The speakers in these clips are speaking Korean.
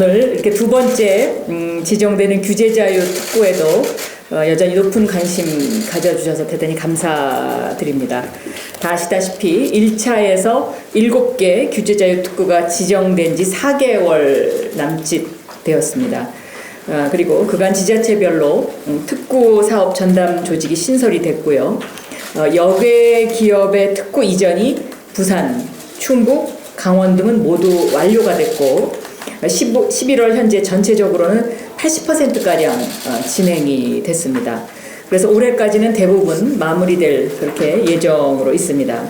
오늘 이렇게 두 번째 지정되는 규제자유 특구에도 여전히 높은 관심 가져주셔서 대단히 감사드립니다. 다 아시다시피 1차에서 7개 규제자유 특구가 지정된 지 4개월 남짓 되었습니다. 그리고 그간 지자체별로 특구 사업 전담 조직이 신설이 됐고요. 여객 기업의 특구 이전이 부산, 충북, 강원 등은 모두 완료가 됐고 11월 현재 전체적으로는 80%가량 진행이 됐습니다. 그래서 올해까지는 대부분 마무리될 그렇게 예정으로 있습니다.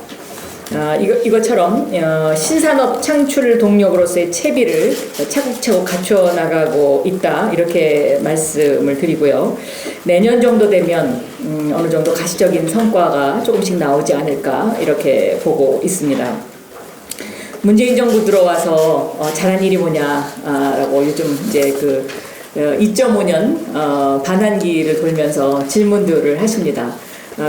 이것처럼 신산업 창출 동력으로서의 채비를 차곡차곡 갖춰 나가고 있다 이렇게 말씀을 드리고요. 내년 정도 되면 어느 정도 가시적인 성과가 조금씩 나오지 않을까 이렇게 보고 있습니다. 문재인 정부 들어와서 잘한 일이 뭐냐라고 요즘 이제 2.5년 반환기를 돌면서 질문들을 하십니다.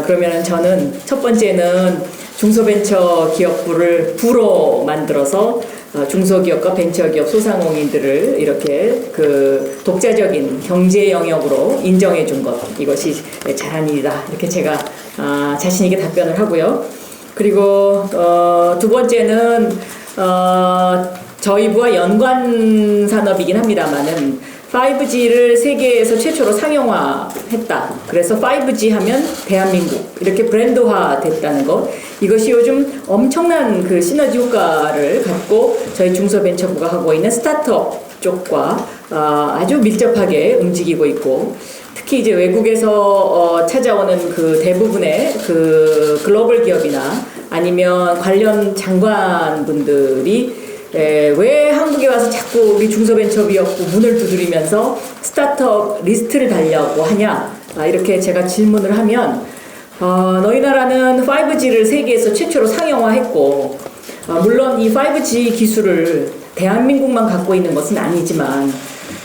그러면 저는 첫 번째는 중소벤처기업부를 부로 만들어서 중소기업과 벤처기업 소상공인들을 이렇게 독자적인 경제 영역으로 인정해 준 것, 이것이 잘한 일이다 이렇게 제가 자신 있게 답변을 하고요. 그리고 두 번째는 저희 부와 연관 산업이긴 합니다만은 5G를 세계에서 최초로 상용화했다. 그래서 5G 하면 대한민국 이렇게 브랜드화 됐다는 것. 이것이 요즘 엄청난 시너지 효과를 갖고 저희 중소벤처부가 하고 있는 스타트업 쪽과 아주 밀접하게 움직이고 있고, 특히 이제 외국에서 찾아오는 대부분의 글로벌 기업이나 아니면 관련 장관분들이 왜 한국에 와서 자꾸 우리 중소벤처기업부 문을 두드리면서 스타트업 리스트를 달려고 하냐 이렇게 제가 질문을 하면 너희 나라는 5G를 세계에서 최초로 상용화했고 물론 이 5G 기술을 대한민국만 갖고 있는 것은 아니지만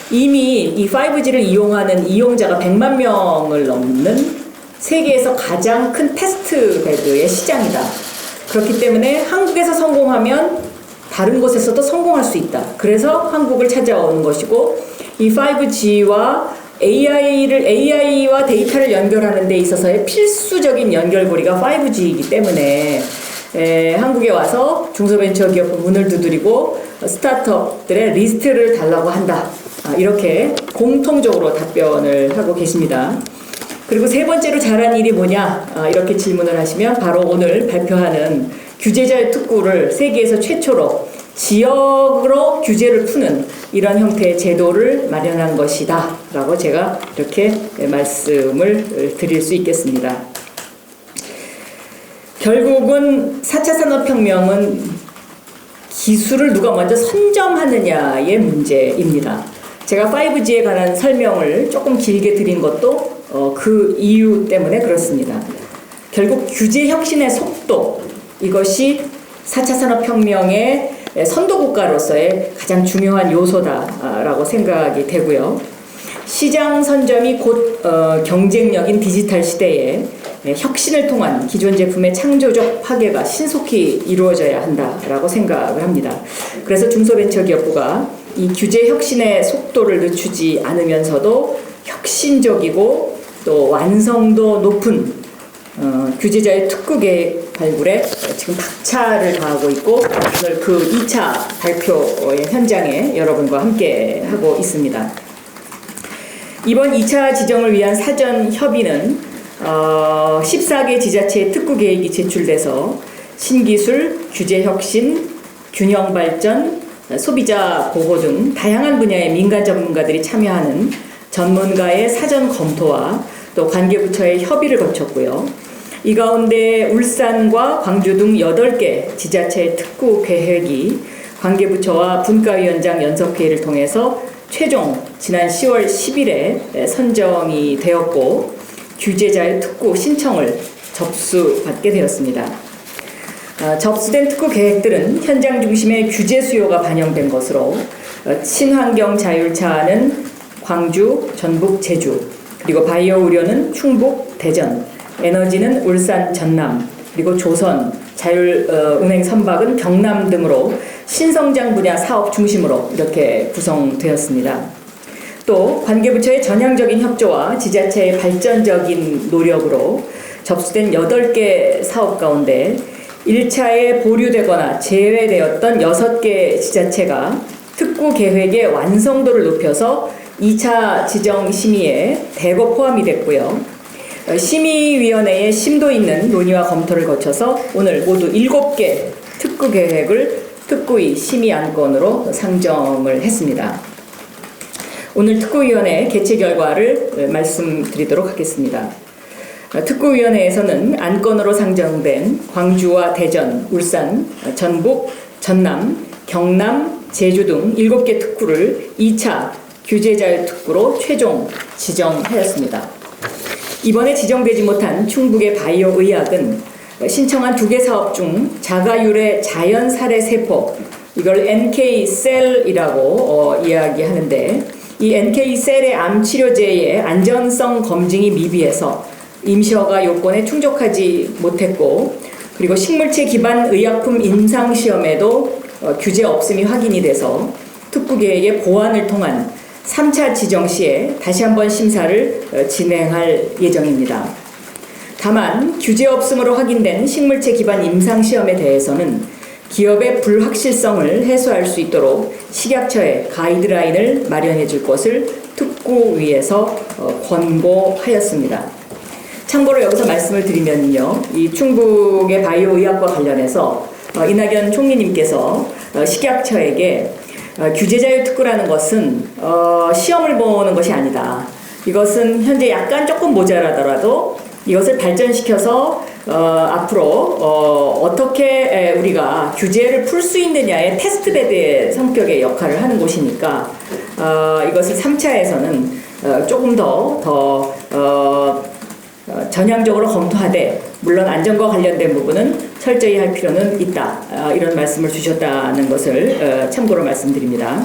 이미 이 5G를 이용하는 이용자가 100만 명을 넘는 세계에서 가장 큰 테스트베드의 시장이다. 그렇기 때문에 한국에서 성공하면 다른 곳에서도 성공할 수 있다. 그래서 한국을 찾아오는 것이고, 이 5G와 AI와 데이터를 연결하는 데 있어서의 필수적인 연결고리가 5G이기 때문에 한국에 와서 중소벤처기업 문을 두드리고 스타트업들의 리스트를 달라고 한다. 이렇게 공통적으로 답변을 하고 계십니다. 그리고 세 번째로 잘한 일이 뭐냐 이렇게 질문을 하시면 바로 오늘 발표하는 규제자유 특구를 세계에서 최초로 지역으로 규제를 푸는 이런 형태의 제도를 마련한 것이다 라고 제가 이렇게 말씀을 드릴 수 있겠습니다. 결국은 4차 산업혁명은 기술을 누가 먼저 선점하느냐의 문제입니다. 제가 5G에 관한 설명을 조금 길게 드린 것도 그 이유 때문에 그렇습니다. 결국 규제 혁신의 속도, 이것이 4차 산업혁명의 선도국가로서의 가장 중요한 요소다라고 생각이 되고요. 시장 선점이 곧 경쟁력인 디지털 시대에 혁신을 통한 기존 제품의 창조적 파괴가 신속히 이루어져야 한다라고 생각을 합니다. 그래서 중소벤처기업부가 이 규제 혁신의 속도를 늦추지 않으면서도 혁신적이고 또 완성도 높은 규제자유 특구 계획 발굴에 지금 박차를 가하고 있고, 오늘 2차 발표의 현장에 여러분과 함께 하고 있습니다. 이번 2차 지정을 위한 사전 협의는 14개 지자체의 특구 계획이 제출돼서 신기술, 규제 혁신, 균형 발전, 소비자 보호 등 다양한 분야의 민간 전문가들이 참여하는 전문가의 사전 검토와 또 관계부처의 협의를 거쳤고요. 이 가운데 울산과 광주 등 8개 지자체의 특구 계획이 관계부처와 분과위원장 연석회의를 통해서 최종 지난 10월 10일에 선정이 되었고 규제자유 특구 신청을 접수받게 되었습니다. 접수된 특구 계획들은 현장 중심의 규제 수요가 반영된 것으로 친환경 자율차는 광주, 전북, 제주, 그리고 바이오 의료는 충북, 대전, 에너지는 울산, 전남, 그리고 조선, 자율은행 선박은 경남 등으로 신성장 분야 사업 중심으로 이렇게 구성되었습니다. 또 관계부처의 전향적인 협조와 지자체의 발전적인 노력으로 접수된 8개 사업 가운데 1차에 보류되거나 제외되었던 6개 지자체가 특구 계획의 완성도를 높여서 2차 지정 심의에 대거 포함이 됐고요. 심의위원회의 심도 있는 논의와 검토를 거쳐서 오늘 모두 7개 특구 계획을 특구위 심의 안건으로 상정을 했습니다. 오늘 특구위원회 개최 결과를 말씀드리도록 하겠습니다. 특구위원회에서는 안건으로 상정된 광주와 대전, 울산, 전북, 전남, 경남, 제주 등 7개 특구를 2차 규제자율특구로 최종 지정하였습니다. 이번에 지정되지 못한 충북의 바이오의학은 신청한 2개 사업 중 자가유래 자연살해 세포, 이걸 NK-셀이라고 이야기하는데, 이 NK-셀의 암치료제의 안전성 검증이 미비해서 임시허가 요건에 충족하지 못했고, 그리고 식물체 기반 의약품 임상시험에도 규제 없음이 확인이 돼서 특구계획의 보완을 통한 3차 지정 시에 다시 한번 심사를 진행할 예정입니다. 다만 규제 없음으로 확인된 식물체 기반 임상시험에 대해서는 기업의 불확실성을 해소할 수 있도록 식약처에 가이드라인을 마련해 줄 것을 특구위에서 권고하였습니다. 참고로 여기서 말씀을 드리면요, 이 충북의 바이오의학과 관련해서 이낙연 총리님께서 식약처에게 규제자율특구라는 것은 시험을 보는 것이 아니다. 이것은 현재 약간 조금 모자라더라도 이것을 발전시켜서 앞으로 어떻게 우리가 규제를 풀 수 있느냐의 테스트베드의 성격의 역할을 하는 곳이니까 이것을 3차에서는 조금 더 전향적으로 검토하되, 물론 안전과 관련된 부분은 철저히 할 필요는 있다. 이런 말씀을 주셨다는 것을 참고로 말씀드립니다.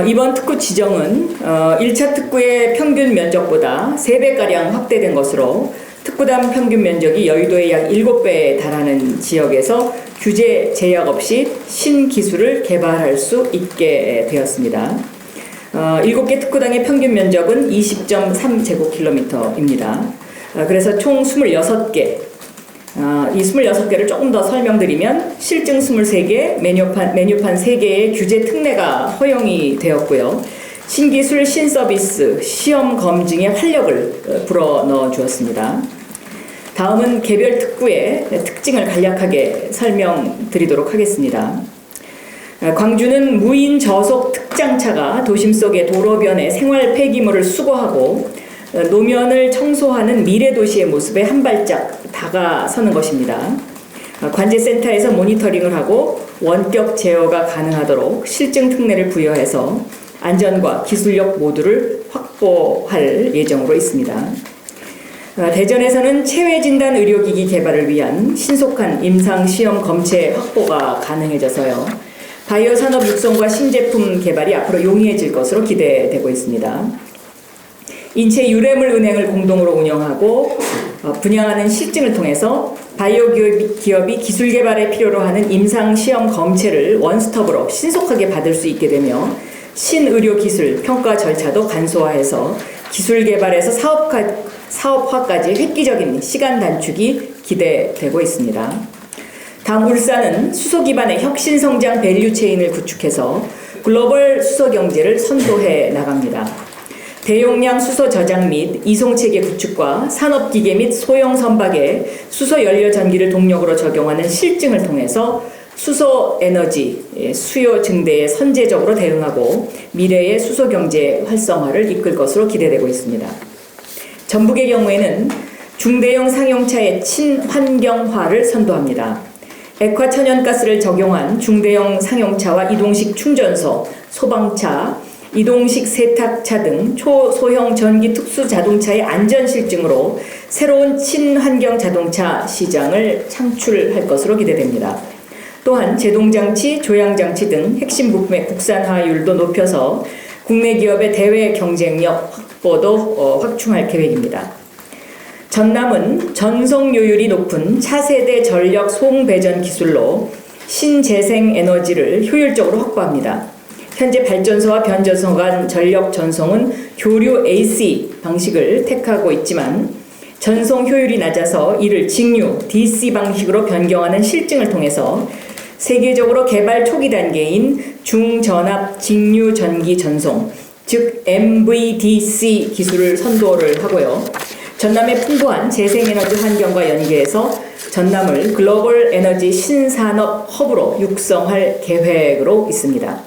이번 특구 지정은 1차 특구의 평균 면적보다 3배가량 확대된 것으로 특구당 평균 면적이 여의도의 약 7배에 달하는 지역에서 규제 제약 없이 신기술을 개발할 수 있게 되었습니다. 7개 특구당의 평균 면적은 20.3제곱킬로미터입니다. 그래서 총 26개, 이 26개를 조금 더 설명드리면 실증 23개, 메뉴판 3개의 규제 특례가 허용이 되었고요. 신기술, 신서비스, 시험 검증에 활력을 불어넣어 주었습니다. 다음은 개별 특구의 특징을 간략하게 설명드리도록 하겠습니다. 광주는 무인 저속 특장차가 도심 속의 도로변에 생활 폐기물을 수거하고 노면을 청소하는 미래 도시의 모습에 한 발짝 다가서는 것입니다. 관제센터에서 모니터링을 하고 원격 제어가 가능하도록 실증 특례를 부여해서 안전과 기술력 모두를 확보할 예정으로 있습니다. 대전에서는 체외진단 의료기기 개발을 위한 신속한 임상시험 검체 확보가 가능해져서요, 바이오 산업 육성과 신제품 개발이 앞으로 용이해질 것으로 기대되고 있습니다. 인체 유래물 은행을 공동으로 운영하고 분양하는 실증을 통해서 바이오 기업이 기술 개발에 필요로 하는 임상 시험 검체를 원스톱으로 신속하게 받을 수 있게 되며, 신의료 기술 평가 절차도 간소화해서 기술 개발에서 사업화까지 획기적인 시간 단축이 기대되고 있습니다. 다음 울산은 수소 기반의 혁신 성장 밸류 체인을 구축해서 글로벌 수소 경제를 선도해 나갑니다. 대용량 수소 저장 및 이송 체계 구축과 산업 기계 및 소형 선박에 수소 연료 전기를 동력으로 적용하는 실증을 통해서 수소 에너지 수요 증대에 선제적으로 대응하고 미래의 수소 경제 활성화를 이끌 것으로 기대되고 있습니다. 전북의 경우에는 중대형 상용차의 친환경화를 선도합니다. 액화 천연가스를 적용한 중대형 상용차와 이동식 충전소, 소방차, 이동식 세탁차 등 초소형 전기 특수 자동차의 안전 실증으로 새로운 친환경 자동차 시장을 창출할 것으로 기대됩니다. 또한 제동장치, 조향장치 등 핵심 부품의 국산화율도 높여서 국내 기업의 대외 경쟁력 확보도 확충할 계획입니다. 전남은 전송료율이 높은 차세대 전력 송배전 기술로 신재생 에너지를 효율적으로 확보합니다. 현재 발전소와 변전소 간 전력 전송은 교류 AC 방식을 택하고 있지만 전송 효율이 낮아서 이를 직류 DC 방식으로 변경하는 실증을 통해서 세계적으로 개발 초기 단계인 중전압 직류 전기 전송, 즉 MVDC 기술을 선도를 하고요. 전남의 풍부한 재생에너지 환경과 연계해서 전남을 글로벌 에너지 신산업 허브로 육성할 계획으로 있습니다.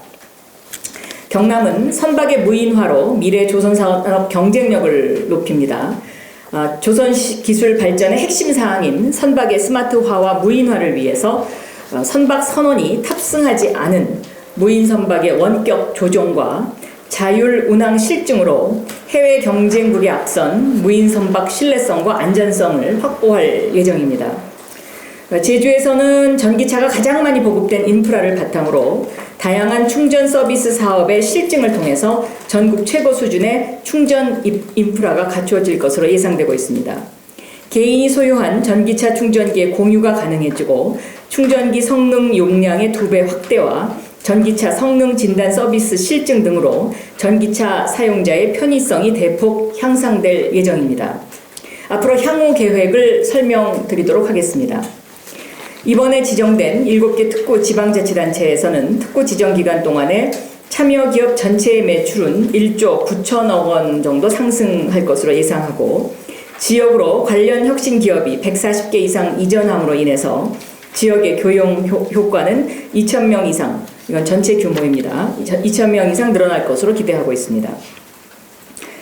경남은 선박의 무인화로 미래 조선산업 경쟁력을 높입니다. 조선 기술 발전의 핵심 사항인 선박의 스마트화와 무인화를 위해서 선박 선원이 탑승하지 않은 무인 선박의 원격 조종과 자율 운항 실증으로 해외 경쟁국에 앞선 무인 선박 신뢰성과 안전성을 확보할 예정입니다. 제주에서는 전기차가 가장 많이 보급된 인프라를 바탕으로 다양한 충전 서비스 사업의 실증을 통해서 전국 최고 수준의 충전 인프라가 갖추어질 것으로 예상되고 있습니다. 개인이 소유한 전기차 충전기의 공유가 가능해지고 충전기 성능 용량의 2배 확대와 전기차 성능 진단 서비스 실증 등으로 전기차 사용자의 편의성이 대폭 향상될 예정입니다. 앞으로 향후 계획을 설명드리도록 하겠습니다. 이번에 지정된 7개 특구 지방자치단체에서는 특구 지정 기간 동안에 참여 기업 전체의 매출은 1조 9천억 원 정도 상승할 것으로 예상하고 지역으로 관련 혁신 기업이 140개 이상 이전함으로 인해서 지역의 교용 효과는 2,000명 이상, 이건 전체 규모입니다. 2,000명 이상 늘어날 것으로 기대하고 있습니다.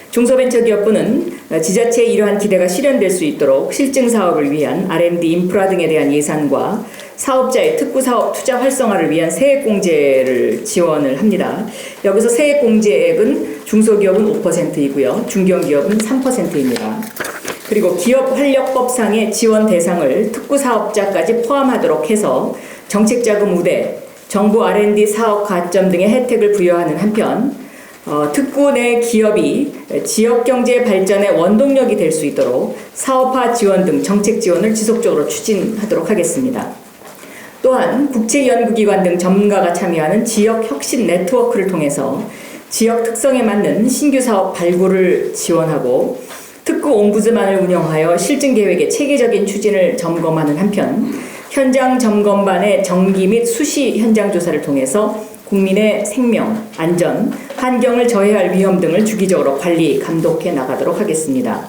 중소벤처기업부는 지자체의 이러한 기대가 실현될 수 있도록 실증 사업을 위한 R&D 인프라 등에 대한 예산과 사업자의 특구사업 투자 활성화를 위한 세액공제를 지원을 합니다. 여기서 세액공제액은 중소기업은 5%이고요. 중견기업은 3%입니다. 그리고 기업활력법상의 지원 대상을 특구사업자까지 포함하도록 해서 정책자금 우대, 정부 R&D 사업 가점 등의 혜택을 부여하는 한편 특구 내 기업이 지역경제 발전의 원동력이 될 수 있도록 사업화 지원 등 정책 지원을 지속적으로 추진하도록 하겠습니다. 또한 국제연구기관 등 전문가가 참여하는 지역 혁신 네트워크를 통해서 지역 특성에 맞는 신규 사업 발굴을 지원하고 특구 옴부즈만을 운영하여 실증 계획의 체계적인 추진을 점검하는 한편 현장 점검반의 정기 및 수시 현장 조사를 통해서 국민의 생명, 안전, 환경을 저해할 위험 등을 주기적으로 관리, 감독해 나가도록 하겠습니다.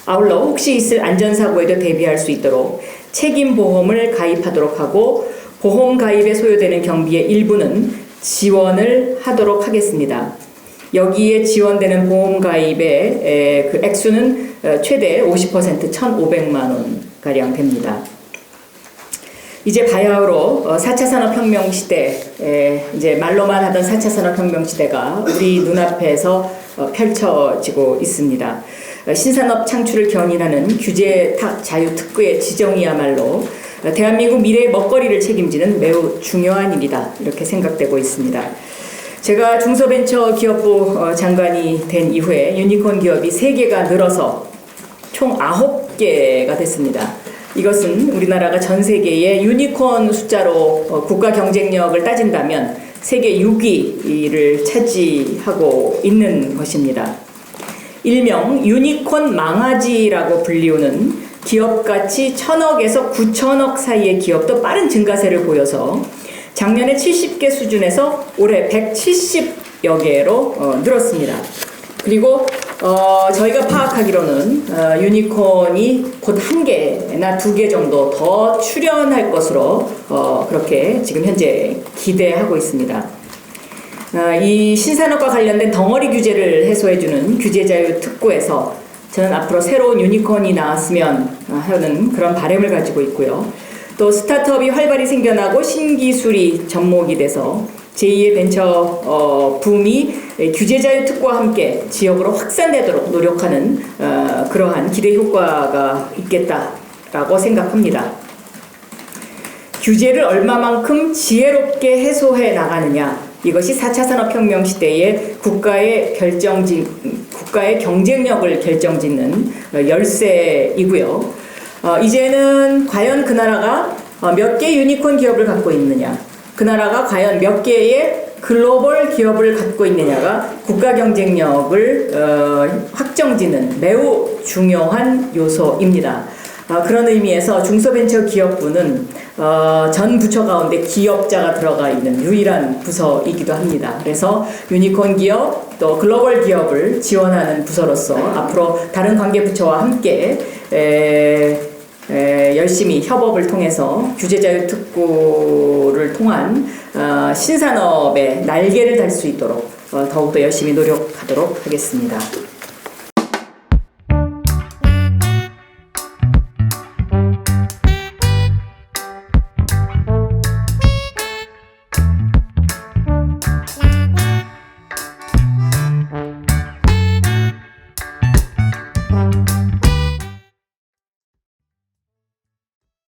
아울러 혹시 있을 안전사고에도 대비할 수 있도록 책임보험을 가입하도록 하고 보험 가입에 소요되는 경비의 일부는 지원을 하도록 하겠습니다. 여기에 지원되는 보험 가입의 그 액수는 최대 50% 1,500만 원가량 됩니다. 이제 바야흐로 4차 산업혁명 시대, 이제 말로만 하던 4차 산업혁명 시대가 우리 눈앞에서 펼쳐지고 있습니다. 신산업 창출을 견인하는 규제 자유특구의 지정이야말로 대한민국 미래의 먹거리를 책임지는 매우 중요한 일이다, 이렇게 생각되고 있습니다. 제가 중소벤처기업부 장관이 된 이후에 유니콘 기업이 3개가 늘어서 총 9개가 됐습니다. 이것은 우리나라가 전 세계의 유니콘 숫자로 국가 경쟁력을 따진다면 세계 6위를 차지하고 있는 것입니다. 일명 유니콘 망아지라고 불리우는 기업가치 1,000억에서 9천억 사이의 기업도 빠른 증가세를 보여서 작년에 70개 수준에서 올해 170여 개로 늘었습니다. 그리고 저희가 파악하기로는 유니콘이 곧 1개나 2개 정도 더 출현할 것으로 그렇게 지금 현재 기대하고 있습니다. 이 신산업과 관련된 덩어리 규제를 해소해주는 규제자유특구에서 저는 앞으로 새로운 유니콘이 나왔으면 하는 그런 바람을 가지고 있고요. 또 스타트업이 활발히 생겨나고 신기술이 접목이 돼서 제2의 벤처 붐이 규제자유특구와 함께 지역으로 확산되도록 노력하는 그러한 기대 효과가 있겠다라고 생각합니다. 규제를 얼마만큼 지혜롭게 해소해 나가느냐, 이것이 4차 산업혁명 시대의 국가의 경쟁력을 결정짓는 열쇠이고요. 이제는 과연 그 나라가 몇 개 유니콘 기업을 갖고 있느냐, 그 나라가 과연 몇 개의 글로벌 기업을 갖고 있느냐가 국가 경쟁력을 확정짓는 매우 중요한 요소입니다. 그런 의미에서 중소벤처기업부는 전 부처 가운데 기업자가 들어가 있는 유일한 부서이기도 합니다. 그래서 유니콘 기업 또 글로벌 기업을 지원하는 부서로서 앞으로 다른 관계 부처와 함께 열심히 협업을 통해서 규제자유 특구를 통한 신산업의 날개를 달 수 있도록 더욱더 열심히 노력하도록 하겠습니다.